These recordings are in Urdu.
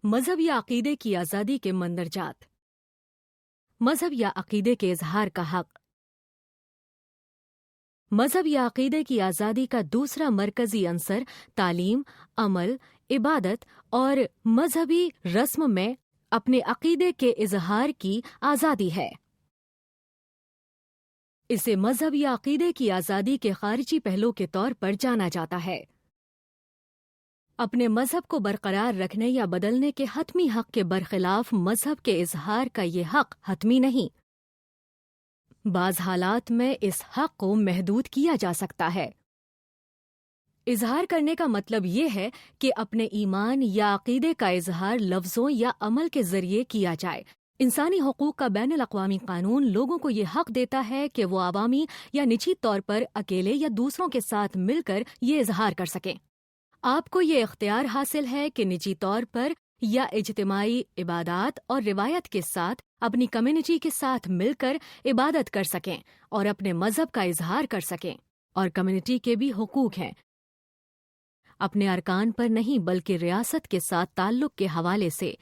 مذہب یا عقیدے کی آزادی کے مندرجات۔ مذہب یا عقیدے کے اظہار کا حق۔ مذہب یا عقیدے کی آزادی کا دوسرا مرکزی عنصر تعلیم، عمل، عبادت اور مذہبی رسم میں اپنے عقیدے کے اظہار کی آزادی ہے۔ اسے مذہب یا عقیدے کی آزادی کے خارجی پہلو کے طور پر جانا جاتا ہے۔ اپنے مذہب کو برقرار رکھنے یا بدلنے کے حتمی حق کے برخلاف مذہب کے اظہار کا یہ حق حتمی نہیں۔ بعض حالات میں اس حق کو محدود کیا جا سکتا ہے۔ اظہار کرنے کا مطلب یہ ہے کہ اپنے ایمان یا عقیدے کا اظہار لفظوں یا عمل کے ذریعے کیا جائے۔ انسانی حقوق کا بین الاقوامی قانون لوگوں کو یہ حق دیتا ہے کہ وہ عوامی یا نجی طور پر اکیلے یا دوسروں کے ساتھ مل کر یہ اظہار کر سکیں۔ آپ کو یہ اختیار حاصل ہے کہ نجی طور پر یا اجتماعی عبادات اور روایت کے ساتھ اپنی کمیونٹی کے ساتھ مل کر عبادت کر سکیں اور اپنے مذہب کا اظہار کر سکیں، اور کمیونٹی کے بھی حقوق ہیں، اپنے ارکان پر نہیں بلکہ ریاست کے ساتھ تعلق کے حوالے سے۔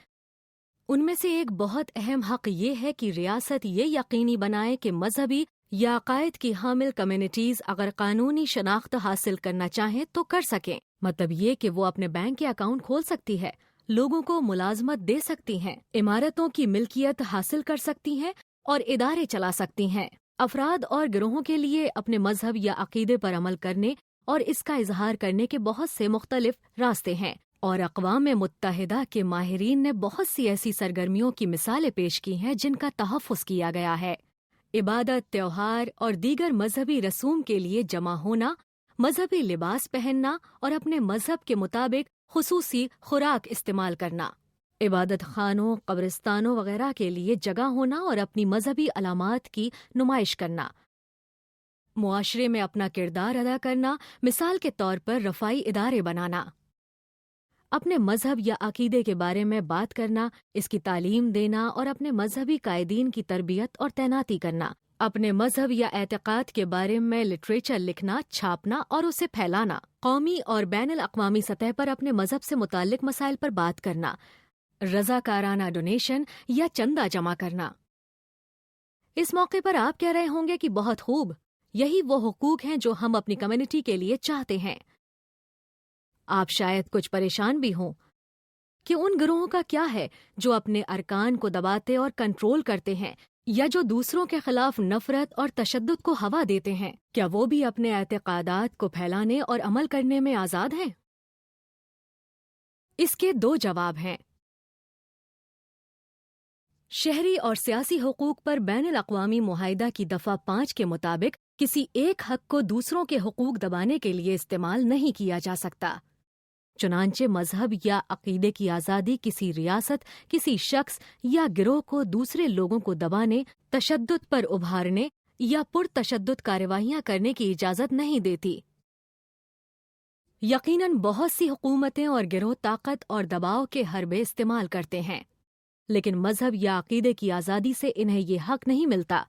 ان میں سے ایک بہت اہم حق یہ ہے کہ ریاست یہ یقینی بنائے کہ مذہبی یا عقائد کی حامل کمیونٹیز اگر قانونی شناخت حاصل کرنا چاہیں تو کر سکیں۔ مطلب یہ کہ وہ اپنے بینک کے اکاؤنٹ کھول سکتی ہے، لوگوں کو ملازمت دے سکتی ہیں، عمارتوں کی ملکیت حاصل کر سکتی ہیں اور ادارے چلا سکتی ہیں۔ افراد اور گروہوں کے لیے اپنے مذہب یا عقیدے پر عمل کرنے اور اس کا اظہار کرنے کے بہت سے مختلف راستے ہیں، اور اقوام متحدہ کے ماہرین نے بہت سی ایسی سرگرمیوں کی مثالیں پیش کی ہیں جن کا تحفظ کیا گیا ہے۔ عبادت، تہوار اور دیگر مذہبی رسوم کے لیے جمع ہونا، مذہبی لباس پہننا اور اپنے مذہب کے مطابق خصوصی خوراک استعمال کرنا، عبادت خانوں، قبرستانوں وغیرہ کے لیے جگہ ہونا اور اپنی مذہبی علامات کی نمائش کرنا، معاشرے میں اپنا کردار ادا کرنا، مثال کے طور پر رفاعی ادارے بنانا، اپنے مذہب یا عقیدے کے بارے میں بات کرنا، اس کی تعلیم دینا اور اپنے مذہبی قائدین کی تربیت اور تعیناتی کرنا، اپنے مذہب یا اعتقاد کے بارے میں لٹریچر لکھنا، چھاپنا اور اسے پھیلانا، قومی اور بین الاقوامی سطح پر اپنے مذہب سے متعلق مسائل پر بات کرنا، رضاکارانہ ڈونیشن یا چندہ جمع کرنا۔ اس موقع پر آپ کہہ رہے ہوں گے کہ بہت خوب، یہی وہ حقوق ہیں جو ہم اپنی کمیونٹی کے لیے چاہتے ہیں۔ آپ شاید کچھ پریشان بھی ہوں کہ ان گروہوں کا کیا ہے جو اپنے ارکان کو دباتے اور کنٹرول کرتے ہیں، یا جو دوسروں کے خلاف نفرت اور تشدد کو ہوا دیتے ہیں، کیا وہ بھی اپنے اعتقادات کو پھیلانے اور عمل کرنے میں آزاد ہیں؟ اس کے دو جواب ہیں۔ شہری اور سیاسی حقوق پر بین الاقوامی معاہدہ کی دفعہ 5 کے مطابق کسی ایک حق کو دوسروں کے حقوق دبانے کے لیے استعمال نہیں کیا جا سکتا۔ چنانچہ مذہب یا عقیدے کی آزادی کسی ریاست، کسی شخص یا گروہ کو دوسرے لوگوں کو دبانے، تشدد پر ابھارنے یا پرتشدد کارروائیاں کرنے کی اجازت نہیں دیتی۔ یقیناً بہت سی حکومتیں اور گروہ طاقت اور دباؤ کے حربے استعمال کرتے ہیں، لیکن مذہب یا عقیدے کی آزادی سے انہیں یہ حق نہیں ملتا۔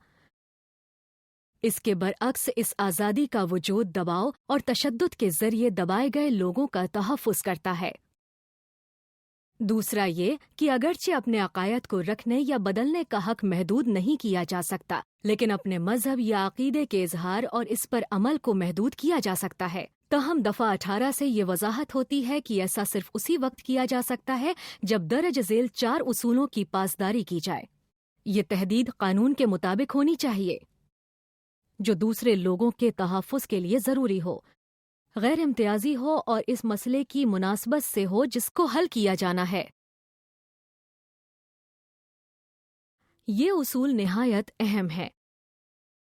اس کے برعکس اس آزادی کا وجود دباؤ اور تشدد کے ذریعے دبائے گئے لوگوں کا تحفظ کرتا ہے۔ دوسرا یہ کہ اگرچہ اپنے عقائد کو رکھنے یا بدلنے کا حق محدود نہیں کیا جا سکتا، لیکن اپنے مذہب یا عقیدے کے اظہار اور اس پر عمل کو محدود کیا جا سکتا ہے۔ تاہم دفعہ 18 سے یہ وضاحت ہوتی ہے کہ ایسا صرف اسی وقت کیا جا سکتا ہے جب درج ذیل 4 اصولوں کی پاسداری کی جائے۔ یہ تحدید قانون کے مطابق ہونی چاہیے، جو دوسرے لوگوں کے تحفظ کے لیے ضروری ہو، غیر امتیازی ہو اور اس مسئلے کی مناسبت سے ہو جس کو حل کیا جانا ہے۔ یہ اصول نہایت اہم ہیں۔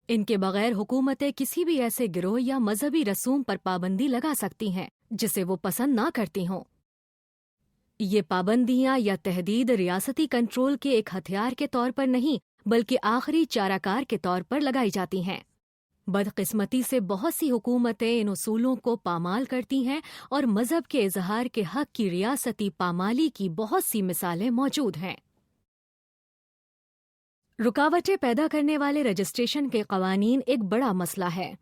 ان کے بغیر حکومتیں کسی بھی ایسے گروہ یا مذہبی رسوم پر پابندی لگا سکتی ہیں جسے وہ پسند نہ کرتی ہوں۔ یہ پابندیاں یا تحدید ریاستی کنٹرول کے ایک ہتھیار کے طور پر نہیں بلکہ آخری چارہ کار کے طور پر لگائی جاتی ہیں۔ بدقسمتی سے بہت سی حکومتیں ان اصولوں کو پامال کرتی ہیں اور مذہب کے اظہار کے حق کی ریاستی پامالی کی بہت سی مثالیں موجود ہیں۔ رکاوٹیں پیدا کرنے والے رجسٹریشن کے قوانین ایک بڑا مسئلہ ہے۔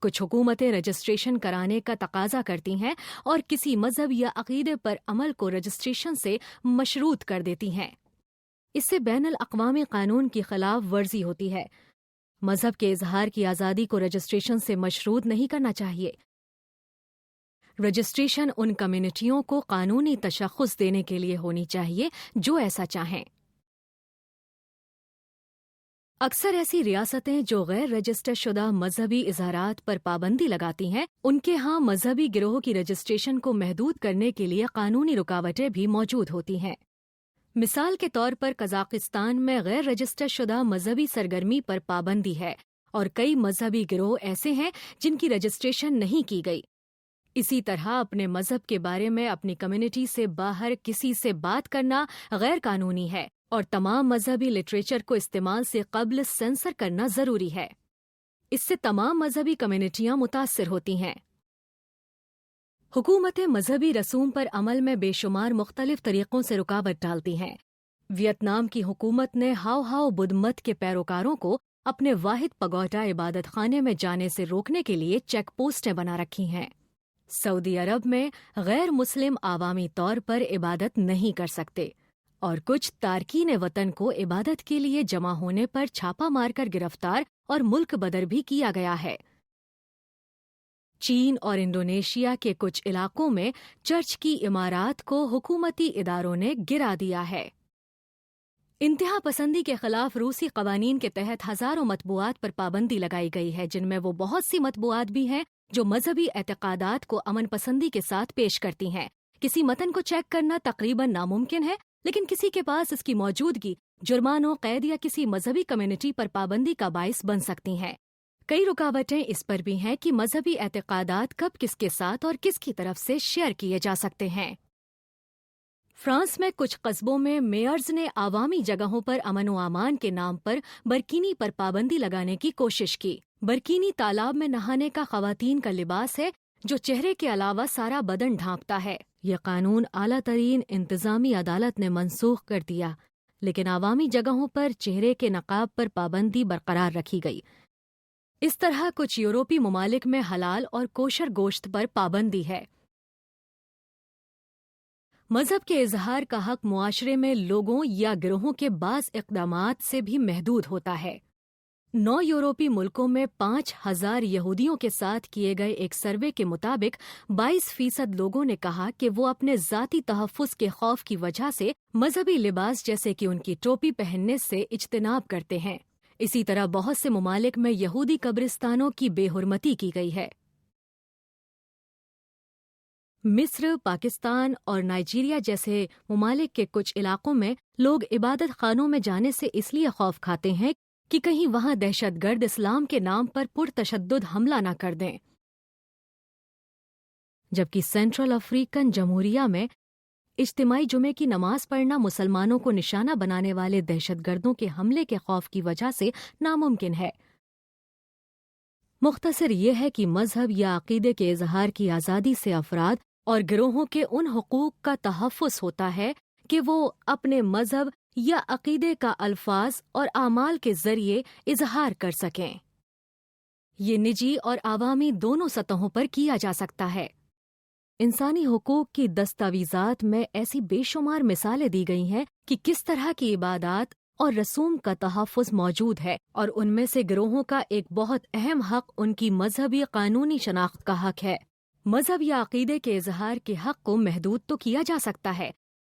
کچھ حکومتیں رجسٹریشن کرانے کا تقاضا کرتی ہیں اور کسی مذہب یا عقیدے پر عمل کو رجسٹریشن سے مشروط کر دیتی ہیں۔ اس سے بین الاقوامی قانون کی خلاف ورزی ہوتی ہے۔ مذہب کے اظہار کی آزادی کو رجسٹریشن سے مشروط نہیں کرنا چاہیے۔ رجسٹریشن ان کمیونٹیوں کو قانونی تشخص دینے کے لیے ہونی چاہیے جو ایسا چاہیں۔ اکثر ایسی ریاستیں جو غیر رجسٹر شدہ مذہبی اظہارات پر پابندی لگاتی ہیں، ان کے ہاں مذہبی گروہوں کی رجسٹریشن کو محدود کرنے کے لیے قانونی رکاوٹیں بھی موجود ہوتی ہیں۔ مثال کے طور پر قزاقستان میں غیر رجسٹر شدہ مذہبی سرگرمی پر پابندی ہے اور کئی مذہبی گروہ ایسے ہیں جن کی رجسٹریشن نہیں کی گئی۔ اسی طرح اپنے مذہب کے بارے میں اپنی کمیونٹی سے باہر کسی سے بات کرنا غیر قانونی ہے اور تمام مذہبی لٹریچر کو استعمال سے قبل سینسر کرنا ضروری ہے۔ اس سے تمام مذہبی کمیونٹیاں متاثر ہوتی ہیں۔ حکومتیں مذہبی رسوم پر عمل میں بے شمار مختلف طریقوں سے رکاوٹ ڈالتی ہیں۔ ویتنام کی حکومت نے ہاؤ ہاؤ بدھ مت کے پیروکاروں کو اپنے واحد پگوڈا عبادت خانے میں جانے سے روکنے کے لیے چیک پوسٹیں بنا رکھی ہیں۔ سعودی عرب میں غیر مسلم عوامی طور پر عبادت نہیں کر سکتے اور کچھ تارکین وطن کو عبادت کے لیے جمع ہونے پر چھاپا مار کر گرفتار اور ملک بدر بھی کیا گیا ہے۔ چین اور انڈونیشیا کے کچھ علاقوں میں چرچ کی عمارات کو حکومتی اداروں نے گرا دیا ہے۔ انتہا پسندی کے خلاف روسی قوانین کے تحت ہزاروں مطبوعات پر پابندی لگائی گئی ہے، جن میں وہ بہت سی مطبوعات بھی ہیں جو مذہبی اعتقادات کو امن پسندی کے ساتھ پیش کرتی ہیں۔ کسی متن کو چیک کرنا تقریباً ناممکن ہے، لیکن کسی کے پاس اس کی موجودگی جرمانوں، قید یا کسی مذہبی کمیونٹی پر پابندی کا باعث بن سکتی ہیں۔ کئی رکاوٹیں اس پر بھی ہیں کہ مذہبی اعتقادات کب کس کے ساتھ اور کس کی طرف سے شیئر کیے جا سکتے ہیں۔ فرانس میں کچھ قصبوں میں میئرز نے عوامی جگہوں پر امن و امان کے نام پر برکینی پر پابندی لگانے کی کوشش کی۔ برکینی تالاب میں نہانے کا خواتین کا لباس ہے جو چہرے کے علاوہ سارا بدن ڈھانپتا ہے۔ یہ قانون اعلیٰ ترین انتظامی عدالت نے منسوخ کر دیا، لیکن عوامی جگہوں پر چہرے کے نقاب پر پابندی برقرار رکھی گئی۔ اس طرح کچھ یورپی ممالک میں حلال اور کوشر گوشت پر پابندی ہے۔ مذہب کے اظہار کا حق معاشرے میں لوگوں یا گروہوں کے بعض اقدامات سے بھی محدود ہوتا ہے۔ 9 یورپی ملکوں میں 5000 یہودیوں کے ساتھ کیے گئے ایک سروے کے مطابق 22% لوگوں نے کہا کہ وہ اپنے ذاتی تحفظ کے خوف کی وجہ سے مذہبی لباس جیسے کہ ان کی ٹوپی پہننے سے اجتناب کرتے ہیں۔ اسی طرح بہت سے ممالک میں یہودی قبرستانوں کی بے حرمتی کی گئی ہے۔ مصر، پاکستان اور نائجیریا جیسے ممالک کے کچھ علاقوں میں لوگ عبادت خانوں میں جانے سے اس لیے خوف کھاتے ہیں کہ کہیں وہاں دہشت گرد اسلام کے نام پر پرتشدد حملہ نہ کر دیں۔ جبکہ سینٹرل افریقن جمہوریہ میں اجتماعی جمعے کی نماز پڑھنا مسلمانوں کو نشانہ بنانے والے دہشت گردوں کے حملے کے خوف کی وجہ سے ناممکن ہے۔ مختصر یہ ہے کہ مذہب یا عقیدے کے اظہار کی آزادی سے افراد اور گروہوں کے ان حقوق کا تحفظ ہوتا ہے کہ وہ اپنے مذہب یا عقیدے کا الفاظ اور اعمال کے ذریعے اظہار کر سکیں۔ یہ نجی اور عوامی دونوں سطحوں پر کیا جا سکتا ہے۔ انسانی حقوق کی دستاویزات میں ایسی بے شمار مثالیں دی گئی ہیں کہ کس طرح کی عبادات اور رسوم کا تحفظ موجود ہے، اور ان میں سے گروہوں کا ایک بہت اہم حق ان کی مذہبی قانونی شناخت کا حق ہے۔ مذہب یا عقیدے کے اظہار کے حق کو محدود تو کیا جا سکتا ہے،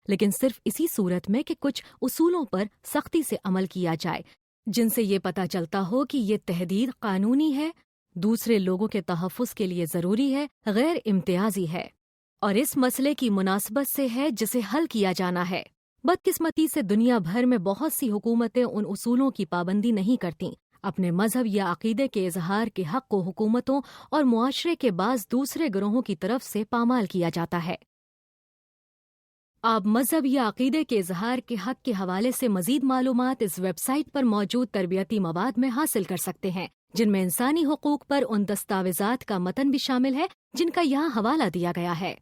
لیکن صرف اسی صورت میں کہ کچھ اصولوں پر سختی سے عمل کیا جائے، جن سے یہ پتہ چلتا ہو کہ یہ تحدید قانونی ہے، دوسرے لوگوں کے تحفظ کے لیے ضروری ہے، غیر امتیازی ہے، اور اس مسئلے کی مناسبت سے ہے جسے حل کیا جانا ہے۔ بدقسمتی سے دنیا بھر میں بہت سی حکومتیں ان اصولوں کی پابندی نہیں کرتیں۔ اپنے مذہب یا عقیدے کے اظہار کے حق کو حکومتوں اور معاشرے کے بعض دوسرے گروہوں کی طرف سے پامال کیا جاتا ہے۔ آپ مذہب یا عقیدے کے اظہار کے حق کے حوالے سے مزید معلومات اس ویب سائٹ پر موجود تربیتی مواد میں حاصل کر سکتے ہیں، جن میں انسانی حقوق پر ان دستاویزات کا متن بھی شامل ہے جن کا یہاں حوالہ دیا گیا ہے۔